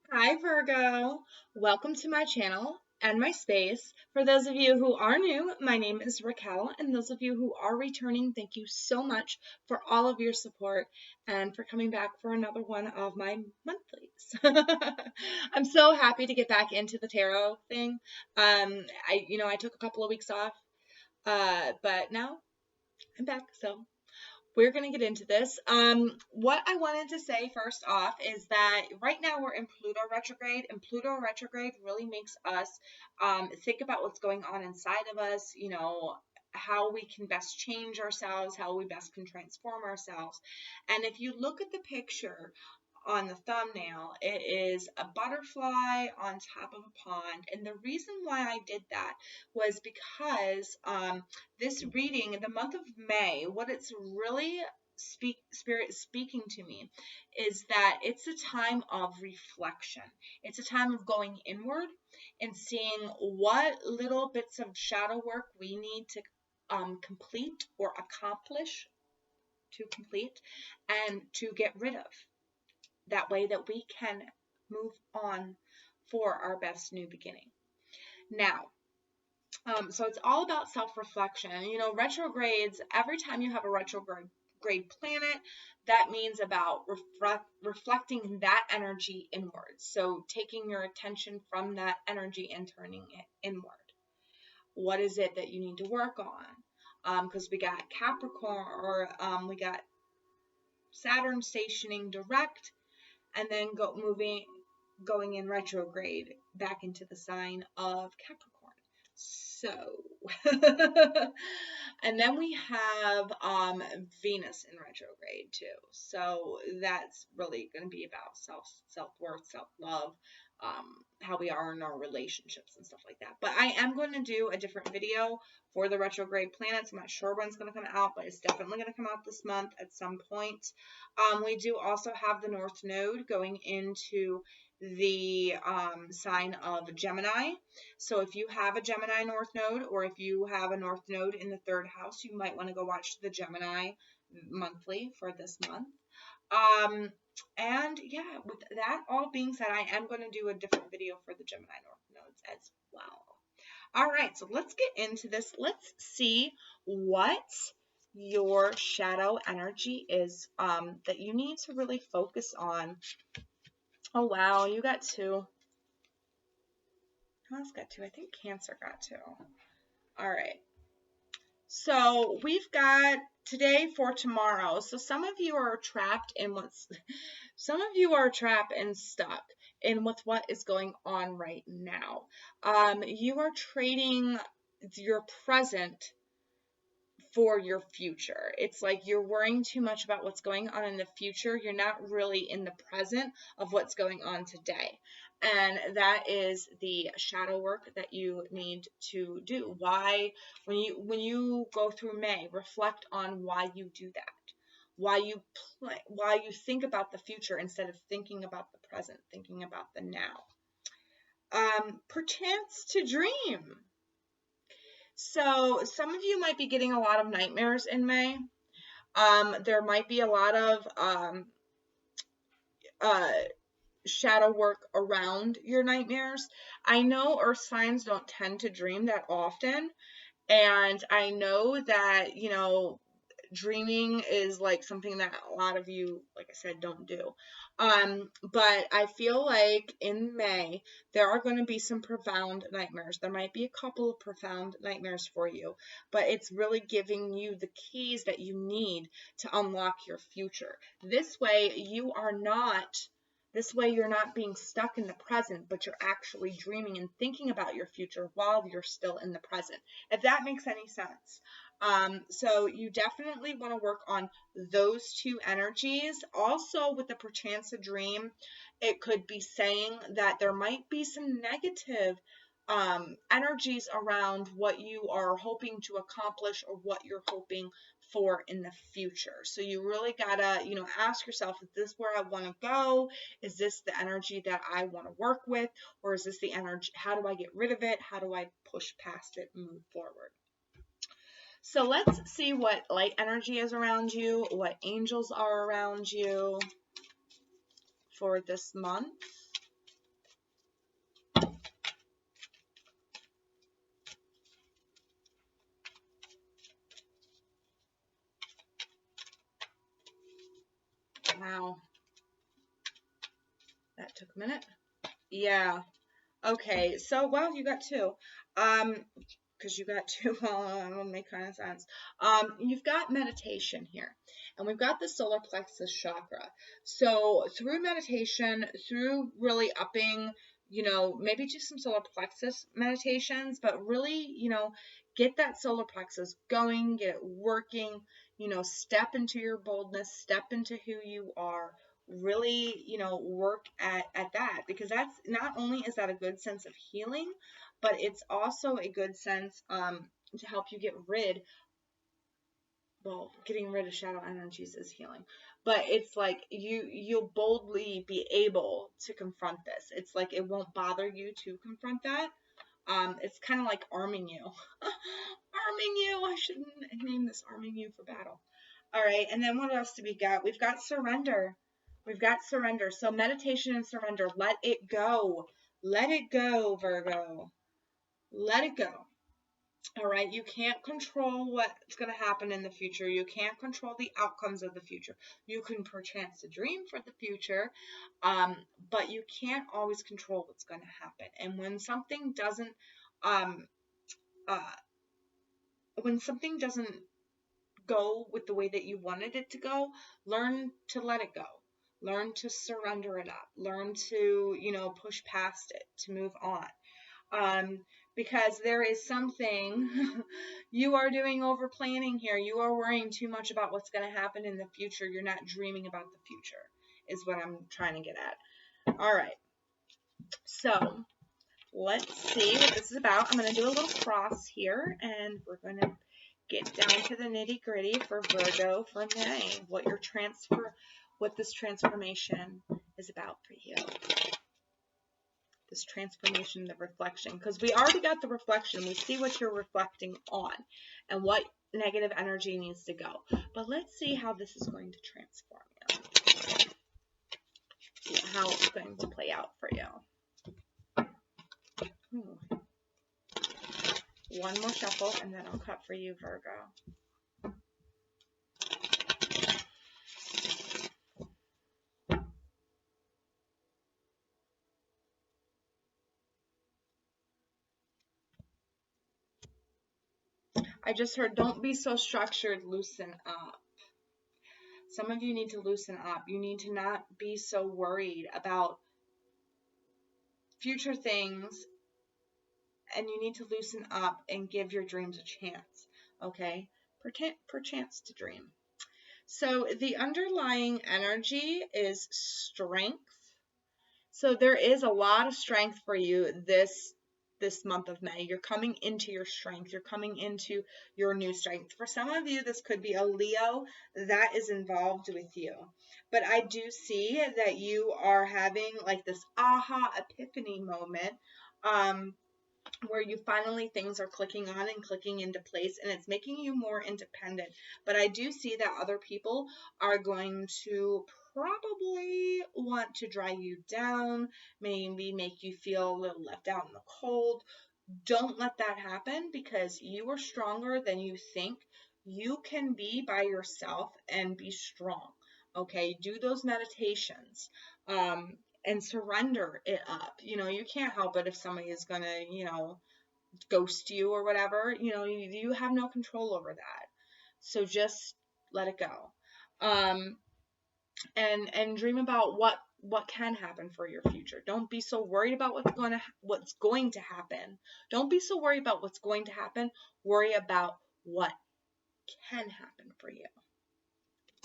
Hi Virgo, welcome to my channel and my space. For those of you who are new, my name is Racquel, and those of you who are returning, thank you so much for all of your support and for coming back for another one of my monthlies. I'm so happy to get back into the tarot thing. I took a couple of weeks off, but now I'm back, so we're going to get into this. What I wanted to say first off is that right now we're in Pluto retrograde, and Pluto retrograde really makes us think about what's going on inside of us, how we can best change ourselves, how we best can transform ourselves. And if you look at the picture on the thumbnail, it is a butterfly on top of a pond. And the reason why I did that was because this reading in the month of May, what it's really spirit speaking to me is that it's a time of reflection. It's a time of going inward and seeing what little bits of shadow work we need to complete or accomplish to complete and to get rid of. That way that we can move on for our best new beginning. Now, so it's all about self-reflection. Retrogrades, every time you have a retrograde planet, that means about reflecting that energy inwards. So taking your attention from that energy and turning it inward. What is it that you need to work on? Because we got Capricorn, or we got Saturn stationing direct, and then going in retrograde back into the sign of Capricorn. So, and then we have Venus in retrograde too. So that's really going to be about self-worth, self-love, how we are in our relationships and stuff like that. But I am going to do a different video for the retrograde planets. I'm not sure when it's going to come out, but it's definitely going to come out this month at some point. We do also have the North Node going into the sign of Gemini. So if you have a Gemini North Node, or if you have a North Node in the third house, you might want to go watch the Gemini monthly for this month. And yeah, with that all being said, I am going to do a different video for the Gemini North Nodes as well. All right, so let's get into this. Let's see what your shadow energy is that you need to really focus on. Oh, wow, you got two. Who else got two? I think Cancer got two. All right. So we've got today for tomorrow. So some of you are trapped in some of you are trapped and stuck in with what is going on right now. You are trading your present for your future. It's like you're worrying too much about what's going on in the future. You're not really in the present of what's going on today. And that is the shadow work that you need to do. Why, when you go through May, reflect on why you do that. Why you think about the future instead of thinking about the present, thinking about the now. Perchance to dream. So some of you might be getting a lot of nightmares in May. There might be a lot of shadow work around your nightmares. I know earth signs don't tend to dream that often. And I know that, dreaming is like something that a lot of you, like I said, don't do. But I feel like in May, there are going to be some profound nightmares. There might be a couple of profound nightmares for you, but it's really giving you the keys that you need to unlock your future. This way you're not being stuck in the present, but you're actually dreaming and thinking about your future while you're still in the present, if that makes any sense. So you definitely want to work on those two energies. Also, with the perchance a dream, it could be saying that there might be some negative energies around what you are hoping to accomplish or what you're hoping for in the future. So you really gotta, ask yourself, is this where I want to go? Is this the energy that I want to work with? Or is this the energy? How do I get rid of it? How do I push past it and move forward? So let's see what light energy is around you, what angels are around you for this month. That took a minute. Yeah. Okay. So, well, you got two. Because you got two, well, it will make kind of sense. You've got meditation here, and we've got the solar plexus chakra. So through meditation, through really upping, maybe do some solar plexus meditations, but really, get that solar plexus going, get it working, step into your boldness, step into who you are, really, work at that, because that's not only is that a good sense of healing, but it's also a good sense to help you getting rid of shadow energies is healing, but it's like you'll boldly be able to confront this. It's like it won't bother you to confront that. It's kind of like arming you. Arming you. I shouldn't name this arming you for battle. All right, and then what else do we got? We've got surrender. We've got surrender. So meditation and surrender. Let it go. Let it go, Virgo. Let it go. All right, you can't control what's going to happen in the future. You can't control the outcomes of the future. You can perchance to dream for the future, but you can't always control what's going to happen. And when something doesn't, uh, go with the way that you wanted it to go, learn to let it go. Learn to surrender it up. Learn to, push past it, to move on. Because there is something you are doing over planning here. You are worrying too much about what's going to happen in the future. You're not dreaming about the future, is what I'm trying to get at. All right. So let's see what this is about. I'm going to do a little cross here, and we're going to get down to the nitty gritty for Virgo for May. What this transformation is about for you. This transformation, the reflection, because we already got the reflection. We see what you're reflecting on and what negative energy needs to go. But let's see how this is going to transform you. How it's going to play out for you. One more shuffle, and then I'll cut for you, Virgo. I just heard, don't be so structured, loosen up. Some of you need to loosen up. You need to not be so worried about future things, and you need to loosen up and give your dreams a chance, okay? Perchance to dream. So the underlying energy is strength. So there is a lot of strength for you this month of May. You're coming into your strength. You're coming into your new strength. For some of you, this could be a Leo that is involved with you. But I do see that you are having like this aha epiphany moment, where you finally, things are clicking on and clicking into place, and it's making you more independent. But I do see that other people are going to probably want to drag you down, maybe make you feel a little left out in the cold. Don't let that happen, because you are stronger than you think. You can be by yourself and be strong. Okay, do those meditations. And surrender it up. You can't help it if somebody is going to, ghost you or whatever. You have no control over that. So just let it go. And dream about what can happen for your future. Don't be so worried about what's going to happen. Don't be so worried about what's going to happen. Worry about what can happen for you,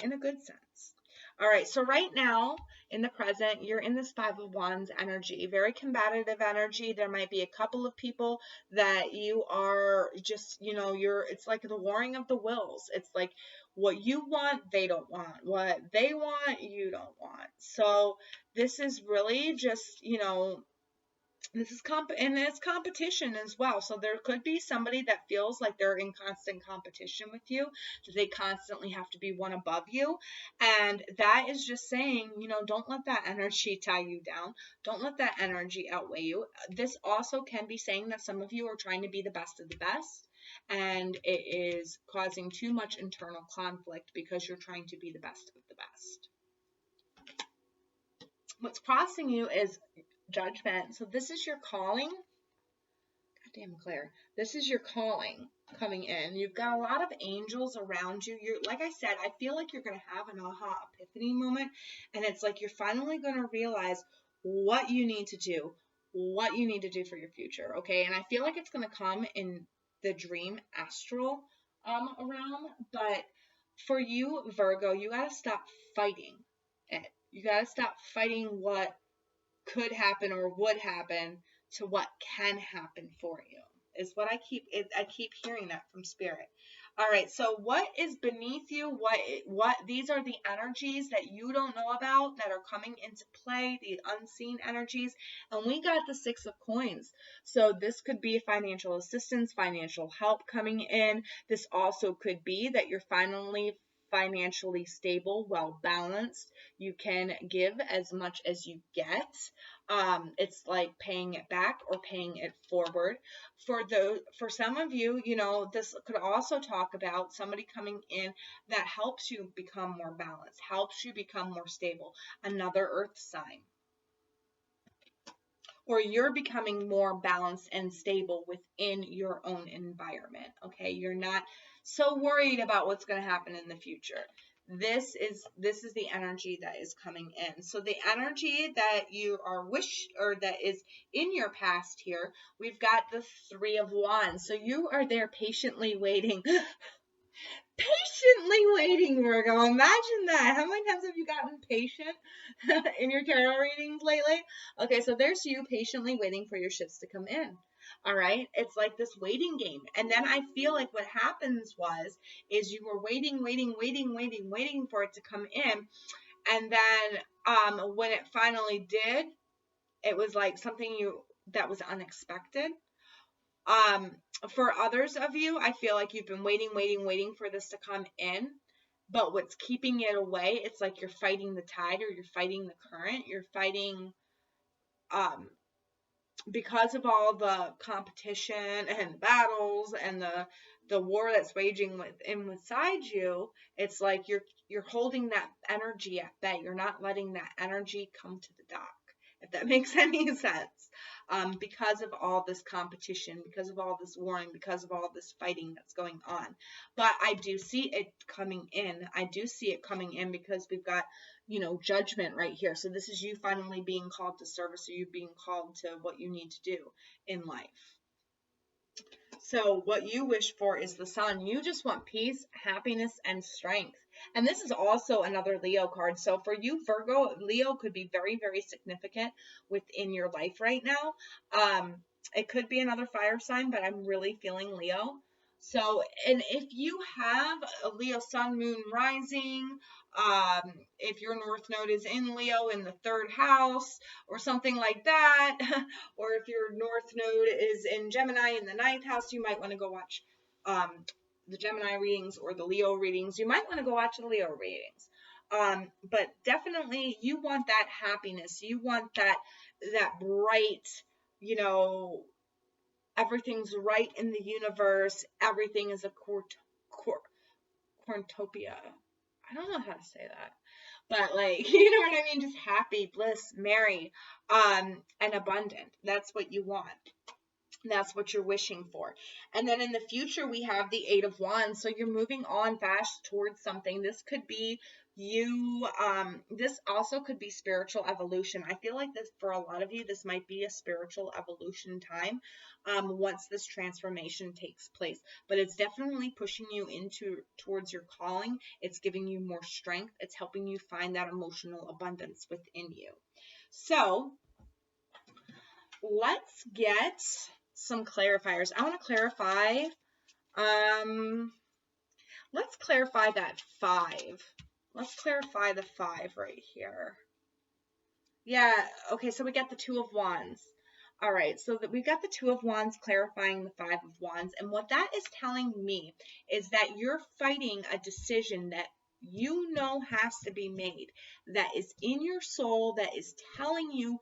in a good sense. All right, so right now, in the present, you're in this Five of Wands energy, very combative energy. There might be a couple of people that you are just, it's like the warring of the wills. It's like what you want, they don't want. What they want, you don't want. So this is really just, this is and it's competition as well. So there could be somebody that feels like they're in constant competition with you, that they constantly have to be one above you. And that is just saying, don't let that energy tie you down. Don't let that energy outweigh you. This also can be saying that some of you are trying to be the best of the best, and it is causing too much internal conflict because you're trying to be the best of the best. What's crossing you is judgment. So this is your calling. Damn, Claire, this is your calling coming in. You've got a lot of angels around you. You're, like I said, I feel like you're going to have an aha epiphany moment, and it's like you're finally going to realize what you need to do, for your future, okay? And I feel like it's going to come in the dream astral realm, but for you, Virgo, you got to stop fighting it. You got to stop fighting what could happen or would happen to what can happen for you, is what I keep hearing that from spirit. All right, so what is beneath you? What these are the energies that you don't know about that are coming into play, the unseen energies. And we got the 6 of coins. So this could be financial assistance, financial help coming in. This also could be that you're finally financially stable, well balanced. You can give as much as you get. It's like paying it back or paying it forward. For some of you, this could also talk about somebody coming in that helps you become more balanced, helps you become more stable. Another earth sign. Or you're becoming more balanced and stable within your own environment. Okay, you're not so worried about what's going to happen in the future. This is the energy that is coming in. So the energy that you are that is in your past here, we've got the 3 of Wands. So you are there patiently waiting. Patiently waiting, Virgo. Imagine that. How many times have you gotten patient in your tarot readings lately? Okay, so there's you patiently waiting for your shifts to come in. All right, it's like this waiting game. And then I feel like what happens is you were waiting for it to come in. And then when it finally did, it was like something that was unexpected. For others of you, I feel like you've been waiting for this to come in, but what's keeping it away, it's like you're fighting the tide or you're fighting the current. You're fighting, because of all the competition and battles and the war that's raging inside you. It's like you're holding that energy at bay. You're not letting that energy come to the dock, if that makes any sense. Because of all this competition, because of all this warring, because of all this fighting that's going on. But I do see it coming in. Because we've got, judgment right here. So this is you finally being called to service, or you being called to what you need to do in life. So what you wish for is the Sun. You just want peace, happiness, and strength. And this is also another Leo card. So for you, Virgo, Leo could be very, very significant within your life right now. It could be another fire sign, but I'm really feeling Leo. So, and if you have a Leo Sun, Moon, Rising, if your North Node is in Leo in the 3rd house or something like that, or if your North Node is in Gemini in the 9th house, you might want to go watch the Gemini readings or the Leo readings. You might want to go watch the Leo readings. But definitely you want that happiness. You want that bright, everything's right in the universe. Everything is a cornucopia. I don't know how to say that. But you know what I mean? Just happy, bliss, merry, and abundant. That's what you want. That's what you're wishing for. And then in the future, we have the 8 of Wands. So you're moving on fast towards something. This could be you. This also could be spiritual evolution. I feel like this, for a lot of you, this might be a spiritual evolution time once this transformation takes place. But it's definitely pushing you towards your calling. It's giving you more strength. It's helping you find that emotional abundance within you. So let's get some clarifiers. I want to clarify, let's clarify that 5. Let's clarify the 5 right here. Yeah, okay, so we got the 2 of Wands. All right, so we got the 2 of Wands clarifying the 5 of Wands, and what that is telling me is that you're fighting a decision that has to be made, that is in your soul, that is telling you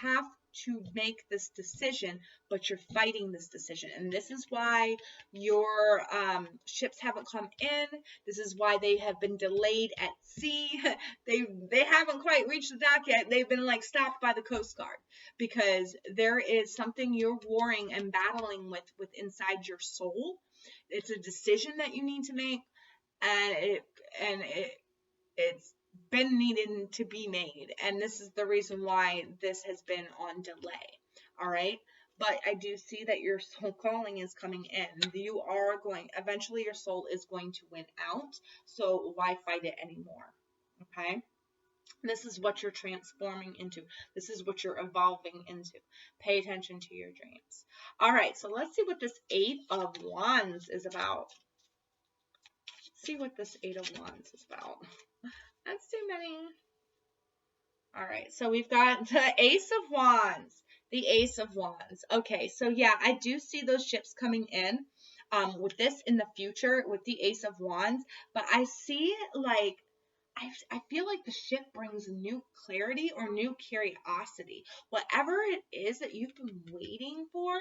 have to make this decision, but you're fighting this decision. And this is why your ships haven't come in. This is why they have been delayed at sea. They haven't quite reached the dock yet. They've been like stopped by the Coast Guard, because there is something you're warring and battling with inside your soul. It's a decision that you need to make, and it's been needing to be made, and this is the reason why this has been on delay. All right, but I do see that your soul calling is coming in. You are going, eventually your soul is going to win out, so why fight it anymore? Okay, this is what you're transforming into. This is what you're evolving into. Pay attention to your dreams. All right, so let's see what this 8 of Wands is about. Let's see what this 8 of Wands is about. That's too many. All right, so we've got the Ace of Wands. The Ace of Wands. Okay, so yeah, I do see those ships coming in with this in the future with the Ace of Wands, but I see like, I feel like the ship brings new clarity or new curiosity. Whatever it is that you've been waiting for,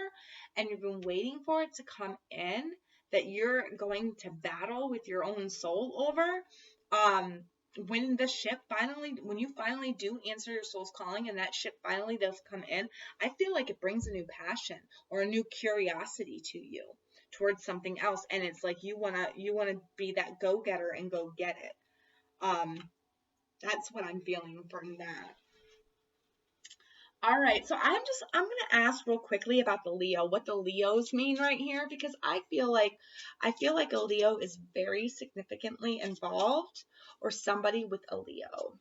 and you've been waiting for it to come in, that you're going to battle with your own soul over, when the ship finally, when you finally do answer your soul's calling and that ship finally does come in, I feel like it brings a new passion or a new curiosity to you towards something else. And it's like you want to be that go-getter and go get it. That's what I'm feeling from that. All right, so I'm going to ask real quickly about the Leo, what the Leos mean right here, because I feel like a Leo is very significantly involved, or somebody with a Leo.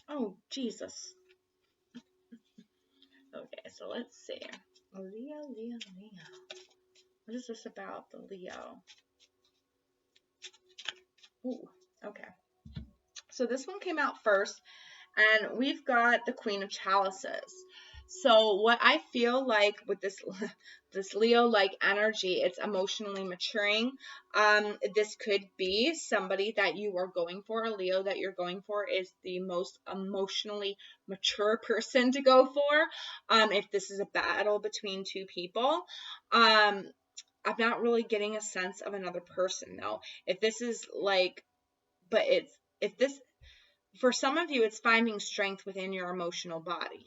Oh, Jesus. Okay, so let's see. Leo, Leo, Leo. What is this about the Leo? Ooh, okay. So this one came out first, and we've got the Queen of Chalices. So what I feel like with this Leo-like energy, it's emotionally maturing. This could be somebody that you are going for. A Leo that you're going for is the most emotionally mature person to go for. If this is a battle between two people, I'm not really getting a sense of another person though. If this is like, but if this, for some of you, it's finding strength within your emotional body.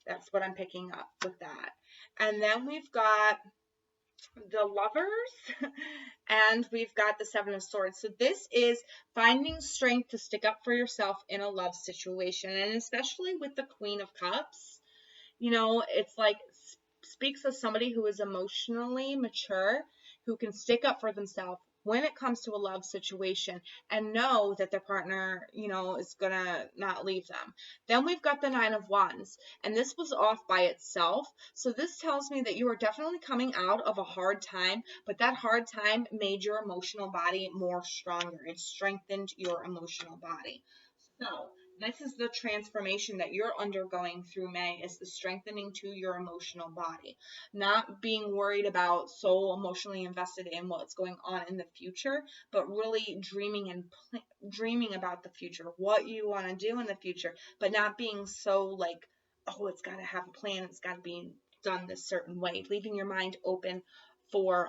That's what I'm picking up with that. And then we've got the Lovers, and we've got the Seven of Swords. So this is finding strength to stick up for yourself in a love situation, and especially with the Queen of Cups. You know, it's like speaks of somebody who is emotionally mature, who can stick up for themselves when it comes to a love situation and know that their partner, you know, is gonna not leave them. Then we've got the Nine of Wands, and this was off by itself. So this tells me that you are definitely coming out of a hard time, but that hard time made your emotional body more stronger. It strengthened your emotional body. So this is the transformation that you're undergoing through May, is the strengthening to your emotional body. Not being worried about so emotionally invested in what's going on in the future, but really dreaming about the future, what you want to do in the future, but not being so like, oh, it's got to have a plan, it's got to be done this certain way. Leaving your mind open for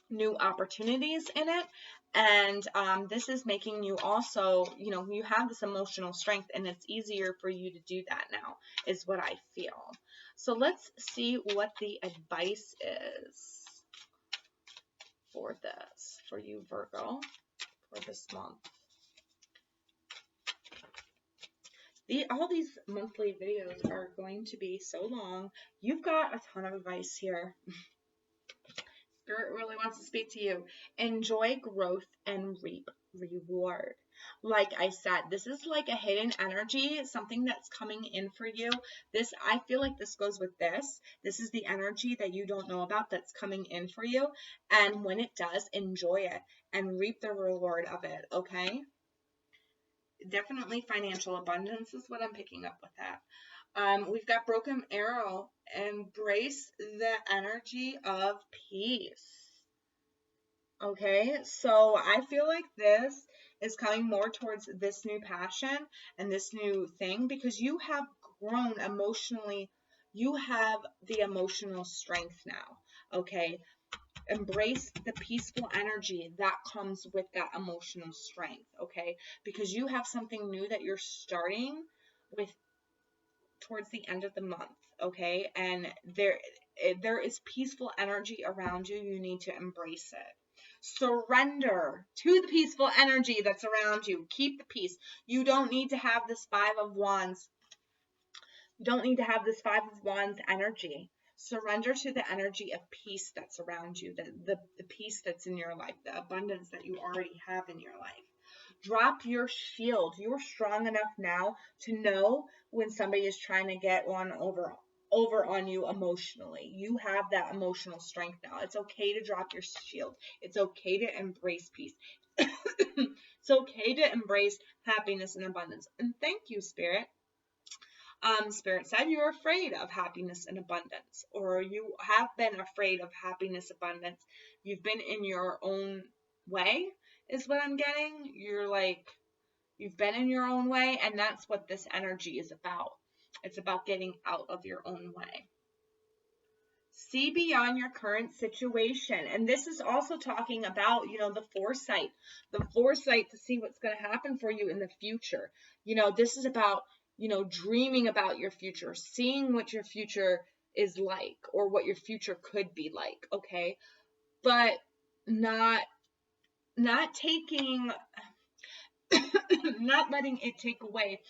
new opportunities in it. And this is making you also, you know, you have this emotional strength, and it's easier for you to do that now, is what I feel. So let's see what the advice is for this, for you, Virgo, for this month. All these monthly videos are going to be so long. You've got a ton of advice here. Spirit really wants to speak to you. Enjoy growth and reap reward. Like I said, this is like a hidden energy, something that's coming in for you. This, I feel like this goes with this. This is the energy that you don't know about that's coming in for you. And when it does, enjoy it and reap the reward of it, okay? Definitely financial abundance is what I'm picking up with that. We've got Broken Arrow. Embrace the energy of peace. Okay, so I feel like this is coming more towards this new passion and this new thing because you have grown emotionally. You have the emotional strength now. Okay, embrace the peaceful energy that comes with that emotional strength. Okay, because you have something new that you're starting with towards the end of the month. Okay, and there is peaceful energy around you. You need to embrace it. Surrender to the peaceful energy that's around you. Keep the peace. You don't need to have this Five of Wands. You don't need to have this Five of Wands energy. Surrender to the energy of peace that's around you, the peace that's in your life, the abundance that you already have in your life. Drop your shield. You're strong enough now to know when somebody is trying to get one over on you emotionally. You have that emotional strength now. It's okay to drop your shield. It's okay to embrace peace. It's okay to embrace happiness and abundance. And thank you, Spirit. Spirit said you're afraid of happiness and abundance, or you have been afraid of happiness, abundance. You've been in your own way, is what I'm getting. You're like, you've been in your own way, and that's what this energy is about. It's about getting out of your own way. See beyond your current situation. And this is also talking about, the foresight to see what's going to happen for you in the future. This is about, dreaming about your future, seeing what your future is like or what your future could be like. Okay. But not taking, not letting it take away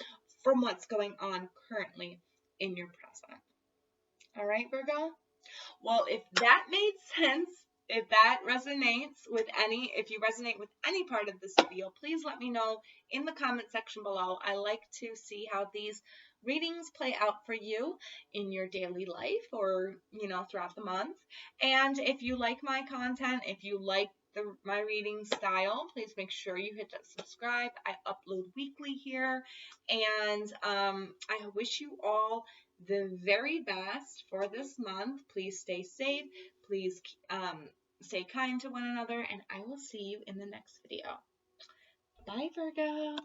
from what's going on currently in your present. All right, Virgo? Well, if that made sense, if that resonates with if you resonate with any part of this video, please let me know in the comment section below. I like to see how these readings play out for you in your daily life or, throughout the month. And if you like my content, if you like my reading style, please make sure you hit that subscribe. I upload weekly here, and I wish you all the very best for this month. Please stay safe. Please stay kind to one another, and I will see you in the next video. Bye, Virgo.